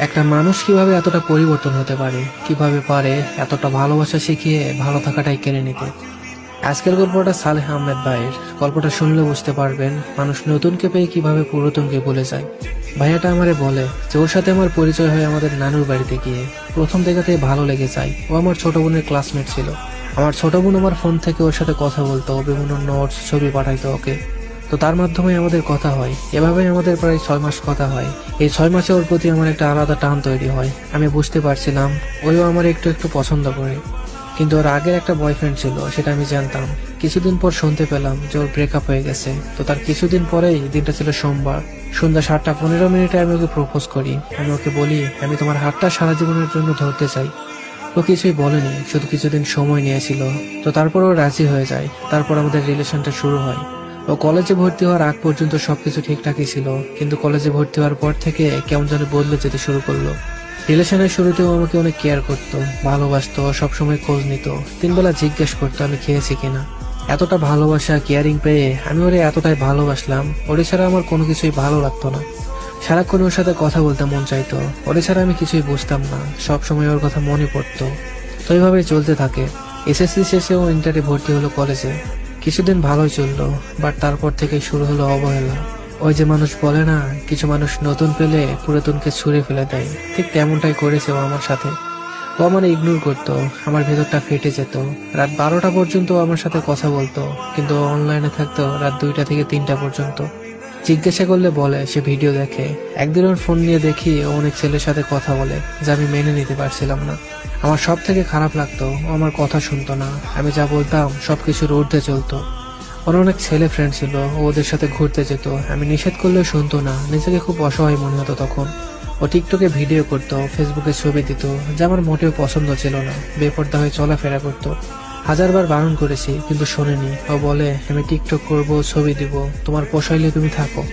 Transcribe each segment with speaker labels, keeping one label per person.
Speaker 1: একটা মানুষ কিভাবে এতটা পরিবর্তন হতে পারে, কিভাবে পারে এতটা ভালোবাসা শিখিয়ে ভালো থাকাটাই কেড়ে নিতে। আজকের গল্পটা সালেহ আহমেদ ভাইয়ের। গল্পটা শুনলে বুঝতে পারবেন মানুষ নতুনকে পেয়ে কিভাবে পুরাতনকে ভুলে যায়। ভাইয়াটা আমারে বলে যে ওর সাথে আমার পরিচয় হয় আমাদের নানুর বাড়িতে গিয়ে। প্রথম দেখাতেই ভালো লেগে যায়। ও আমার ছোট বোনের ক্লাসমেট ছিল। আমার ছোট বোন আমার ফোন থেকে ওর সাথে কথা বলতো, বিভিন্ন নোটস ছবি পাঠাইতো ওকে। তো তার মাধ্যমে আমাদের কথা হয়। এভাবেই আমাদের প্রায় 6 মাস কথা হয়। এই 6 মাসে ওর প্রতি আমার একটা আলাদা টান তৈরি হয়। আমি বুঝতে পারছিলাম ওইও আমার একটু একটু পছন্দ করে। কিন্তু ওর আগের একটা বয়ফ্রেন্ড ছিল, সেটা আমি জানতাম। কিছুদিন পর শুনতে পেলাম যে ওর ব্রেকআপ হয়ে গেছে। তো তার কিছুদিন পরেই, দিনটা ছিল সোমবার, সন্ধ্যা 7টা 15 মিনিটে আমি ওকে প্রপোজ করি। আমি ওকে বলি আমি তোমার হাতটা সারা জীবনের জন্য ধরতে চাই। ও কিছুই বলেনি, শুধু কিছুদিন সময় নিয়েছিল। তো তারপর ও রাজি হয়ে যায়। তারপর আমাদের রিলেশনটা শুরু হয়। ও কলেজে ভর্তি হওয়ার আগ পর্যন্ত সবকিছু ঠিকঠাকই ছিল, কিন্তু কলেজে ভর্তি হওয়ার পর থেকে কেমন যেন বদলে যেতে শুরু করলো। রিলেশনের শুরুতেও আমাকে অনেক কেয়ার করতো, ভালোবাসতো, সবসময় খোঁজ নিত, 3 বেলা জিজ্ঞেস করতো আমি খেয়েছি কিনা। এতটা ভালোবাসা কেয়ারিং পেয়ে আমি ওরে এতটাই ভালোবাসলাম, ওরে ছাড়া আমার কোনো কিছুই ভালো লাগতো না। সারাক্ষণ ওর সাথে কথা বলতে মন চাইতো। ওরে ছাড়া আমি কিছুই বুঝতাম না, সবসময় ওর কথা মনে পড়তো। তো এইভাবে চলতে থাকে। এসএসসি শেষে ও ইন্টারে ভর্তি হলো কলেজে। কিছুদিন ভালোই চললো, বাট তারপর থেকে শুরু হলো অবহেলা। ওই যে মানুষ বলে না, কিছু মানুষ নতুন পেলে পুরাতনকে ছুঁড়ে ফেলে দেয়, ঠিক তেমনটাই করেছে ও আমার সাথে। ও আমার ইগনোর করতো, আমার ভেতরটা ফেটে যেত। রাত 12টা পর্যন্ত ও আমার সাথে কথা বলতো, কিন্তু অনলাইনে থাকতো রাত 2টা থেকে 3টা পর্যন্ত। জিজ্ঞাসা করলে বলে সে ভিডিও দেখে। একদিন ওর ফোন নিয়ে দেখি ও অনেক ছেলের সাথে কথা বলে, যা আমি মেনে নিতে পারছিলাম না। আমার সব থেকে খারাপ লাগতো, ও আমার কথা শুনতো না। আমি যা বলতাম সবকিছুর ঊর্ধ্বে চলতো। ওর অনেক ছেলে ফ্রেন্ড ছিল, ও ওদের সাথে ঘুরতে যেত। আমি নিষেধ করলেও শুনতো না, নিজেকে খুব অসহায় মনে হতো তখন। ও টিকটকে ভিডিও করতো, ফেসবুকে ছবি দিত, যা আমার মোটেও পছন্দ ছিল না। বেপরদা হয়ে চলাফেরা করতো। হাজারবার বারণ করেছি, কিন্তু শোনেনি। ও বলে আমি টিকটক করব, ছবি দিব, তোমার পোষাইলে তুমি থাকো।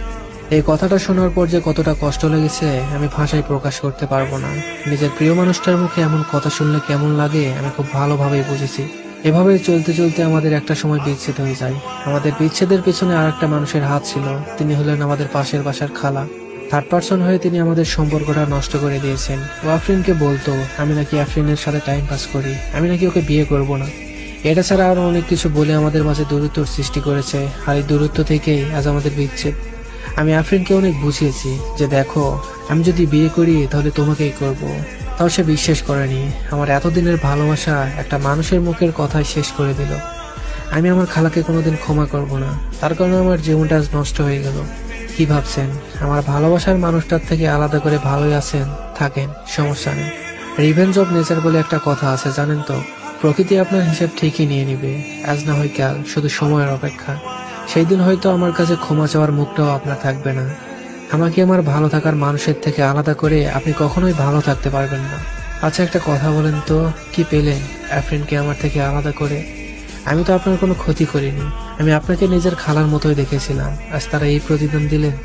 Speaker 1: এই কথাটা শোনার পর যে কতটা কষ্ট লেগেছে আমি ভাষায় প্রকাশ করতে পারবো না। নিজের প্রিয় মানুষটার মুখে এমন কথা শুনলে কেমন লাগে আমি খুব ভালোভাবেই বুঝেছি। এভাবে চলতে চলতে আমাদের একটা সময় বিচ্ছেদ হয়ে যায়। আমাদের বিচ্ছেদের পেছনে আর একটা মানুষের হাত ছিল। তিনি হলেন আমাদের পাশের বাসার খালা। থার্ড পার্সন হয়ে তিনি আমাদের সম্পর্কটা নষ্ট করে দিয়েছেন। ও আফরিনকে বলতো আমি নাকি আফরিনের সাথে টাইম পাস করি, আমি নাকি ওকে বিয়ে করব না। এটা ছাড়া আরো অনেক কিছু বলে আমাদের মাঝে দূরত্বর সৃষ্টি করেছে। আর এই দূরত্ব থেকেই আজ আমাদের বিচ্ছেদ। আমি আফরিনকে অনেক বুঝিয়েছি যে দেখো, আমি যদি বিয়ে করি তাহলে তোমাকেই করব। তাও সে বিশ্বাস করেনি। আমার এতদিনের ভালোবাসা একটা মানুষের মুখের কথায় শেষ করে দিল। আমি আমার খালাকে কোনোদিন ক্ষমা করব না, তার কারণে আমার জীবনটা আজ নষ্ট হয়ে গেল। কি ভাবছেন আমার ভালোবাসার মানুষটার থেকে আলাদা করে ভালোই আছেন, থাকেন, সমস্যা নেই। রিভেঞ্জ অফ নেচার বলে একটা কথা আছে, জানেন তো? প্রকৃতি আপনার হিসেব ঠিকই নিয়ে নিবে, আজ না হয় কাল, শুধু সময়ের অপেক্ষা। সেই দিন হয়তো আমার কাছে ক্ষমা চাওয়ার মুখটাও আপনার থাকবে না। আমাকে আমার ভালো থাকার মানুষের থেকে আলাদা করে আপনি কখনোই ভালো থাকতে পারবেন না। আচ্ছা একটা কথা বলেন তো, কি পেলেন আফরিনকে আমার থেকে আলাদা করে? আমি তো আপনার কোনো ক্ষতি করিনি। আমি আপনাকে নিজের খালার মতোই দেখেছিলাম, আজ তারা এই প্রতিদান দিলেন।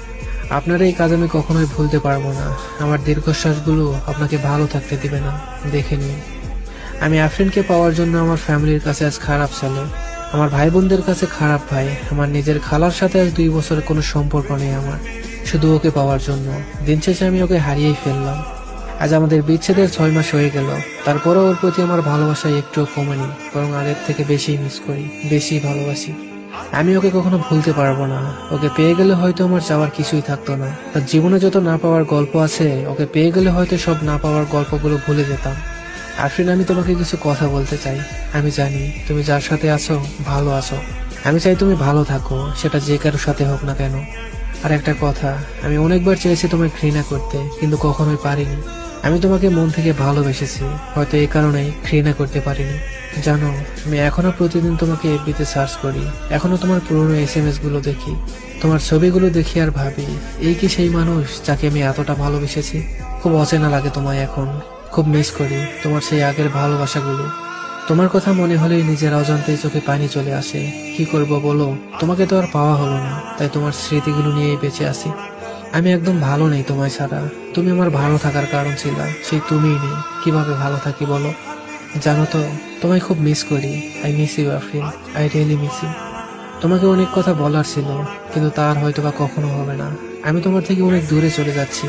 Speaker 1: আপনার এই কাজ আমি কখনোই ভুলতে পারবো না। আমার দীর্ঘশ্বাসগুলো আপনাকে ভালো থাকতে দিবে না, দেখে নিন। আমি আফরিনকে পাওয়ার জন্য আমার ফ্যামিলির কাছে আজ খারাপ ছেলে, আমার ভাই বোনদের কাছে খারাপ ভাই, আমার নিজের খালার সাথে আজ 2 বছরের কোনো সম্পর্ক নেই আমার, শুধু ওকে পাওয়ার জন্য। দিন শেষে আমি ওকে হারিয়েই ফেললাম। আজ আমাদের বিচ্ছেদের 6 মাস হয়ে গেল, তারপরও ওর প্রতি আমার ভালোবাসা একটুও কমেনি, বরং আগের থেকে বেশি মিস করি, বেশি ভালোবাসি। আমি ওকে কখনো ভুলতে পারবো না। ওকে পেয়ে গেলে হয়তো আমার চাওয়ার কিছুই থাকতো না। তার জীবনে যত না পাওয়ার গল্প আছে, ওকে পেয়ে গেলে হয়তো সব না পাওয়ার গল্পগুলো ভুলে যেতাম। আফরিন, আমি তোমাকে কিছু কথা বলতে চাই। আমি জানি তুমি যার সাথে আছো ভালো আছো। আমি চাই তুমি ভালো থাকো, সেটা যে কারোর সাথে হোক না কেন। আর একটা কথা, আমি অনেকবার চেয়েছি তোমায় ঘৃণা করতে, কিন্তু কখনোই পারিনি। আমি তোমাকে মন থেকে ভালোবেসেছি, হয়তো এই কারণেই ঘৃণা করতে পারিনি। জানো, আমি এখনো প্রতিদিন তোমাকে এফবিতে সার্চ করি, এখনো তোমার পুরনো SMS গুলো দেখি, তোমার ছবিগুলো দেখি আর ভাবি এই কি সেই মানুষ যাকে আমি এতটা ভালোবেসেছি। খুব অচেনা লাগে তোমায় এখন, খুব মিস করি তোমার সেই আগের ভালোবাসাগুলো। তোমার কথা মনে হলেই নিজের অজান্তেই চোখে পানি চলে আসে। কি করব বলো, তোমাকে তো আর পাওয়া হলো না, তাই তোমার স্মৃতিগুলো নিয়েই বেঁচে আছি। আমি একদম ভালো নেই তোমায় ছাড়া। তুমি আমার ভালো থাকার কারণ ছিল, সেই তুমিই নেই, কিভাবে ভালো থাকি বলো? জানো তো, তোমায় খুব মিস করি। I miss you Afrin, I really miss you. তোমাকে অনেক কথা বলার ছিল, কিন্তু তার হয়তো বা কখনো হবে না। আমি তোমার থেকে অনেক দূরে চলে যাচ্ছি।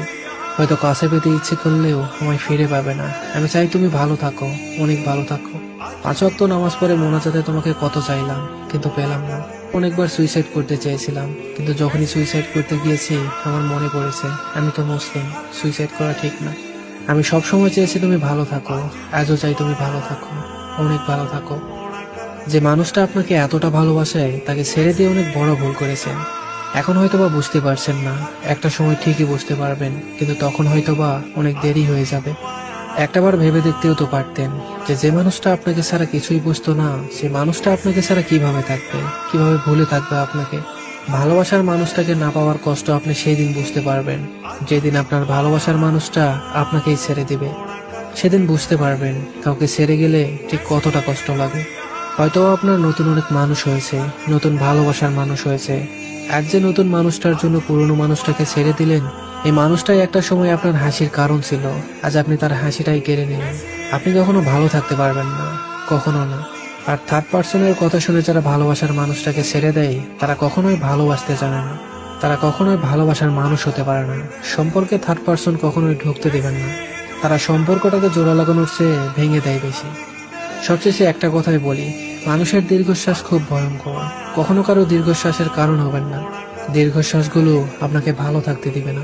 Speaker 1: হয়তো কাছে পেতে ইচ্ছে করলেও আমায় ফিরে পাবে না। আমি চাই তুমি ভালো থাকো, অনেক ভালো থাকো। 5 ওয়াক্ত নামাজ পড়ে মোনাজাতে তোমাকে কত চাইলাম, কিন্তু পেলাম না। অনেকবার সুইসাইড করতে চেয়েছিলাম, কিন্তু যখনই সুইসাইড করতে গিয়েছি আমার মনে পড়েছে আমি তো মুসলিম, সুইসাইড করা ঠিক না। আমি সবসময় চেয়েছি তুমি ভালো থাকো, আজও চাই তুমি ভালো থাকো, অনেক ভালো থাকো। যে মানুষটা আপনাকে এতটা ভালোবাসে তাকে ছেড়ে দিয়ে অনেক বড় ভুল করেছেন। এখন হয়তোবা বুঝতে পারছেন না, একটা সময় ঠিকই বুঝতে পারবেন, কিন্তু তখন হয়তোবা অনেক দেরি হয়ে যাবে। একটাবার ভেবে দেখতেও তো পারতেন যে যে মানুষটা আপনাকে ছাড়া কিছুই বুঝতো না, সে মানুষটা আপনাকে ছাড়া কিভাবে থাকবে, কিভাবে ভুলে থাকবে আপনাকে। ভালোবাসার মানুষটাকে না পাওয়ার কষ্ট আপনি সেই দিন বুঝতে পারবেন, যেদিন আপনার ভালোবাসার মানুষটা আপনাকেই ছেড়ে দিবে। সেদিন বুঝতে পারবেন কাউকে ছেড়ে গেলে ঠিক কতটা কষ্ট লাগে। হয়তো আপনার নতুন অনেক মানুষ হয়েছে, নতুন ভালোবাসার মানুষ হয়েছে। আজ যে নতুন মানুষটার জন্য পুরনো মানুষটাকে ছেড়ে দিলেন, এই মানুষটাই একটা সময় আপনার হাসির কারণ ছিল, আজ আপনি তার হাসিটাই কেড়ে নিলেন। আপনি কখনো ভালো থাকতে পারবেন না, কখনো না। আর থার্ড পার্সনের কথা শুনে যারা ভালোবাসার মানুষটাকে ছেড়ে দেয়, তারা কখনোই ভালোবাসতে জানে না, তারা কখনোই ভালোবাসার মানুষ হতে পারে না। সম্পর্কে থার্ড পার্সন কখনোই ঢুকতে দেবেন না, তারা সম্পর্কটাকে জোড়া লাগানোর চেয়ে ভেঙে দেয় বেশি। সবশেষে একটা কথাই বলি, মানুষের দীর্ঘশ্বাস খুব ভয়ঙ্কর। কখনো কারো দীর্ঘশ্বাসের কারণ হবেন না, দীর্ঘশ্বাসগুলো আপনাকে ভালো থাকতে দিবে না।